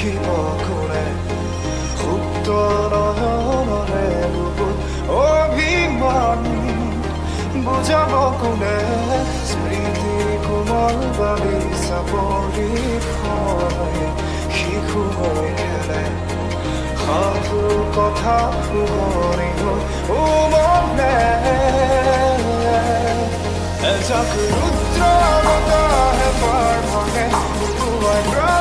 লিখিব কোনে সুপ্ত নয়নৰে বুকুত অভিমান বুজাব কোনে স্মৃতি কোমল বাগিচা পৰি হয় শিশু হৈ খেলে সাধু কথা শুৱনি মনে এজাক ৰুদ্ৰ বতাহে পাৰ ভাঙে বুকুৱাই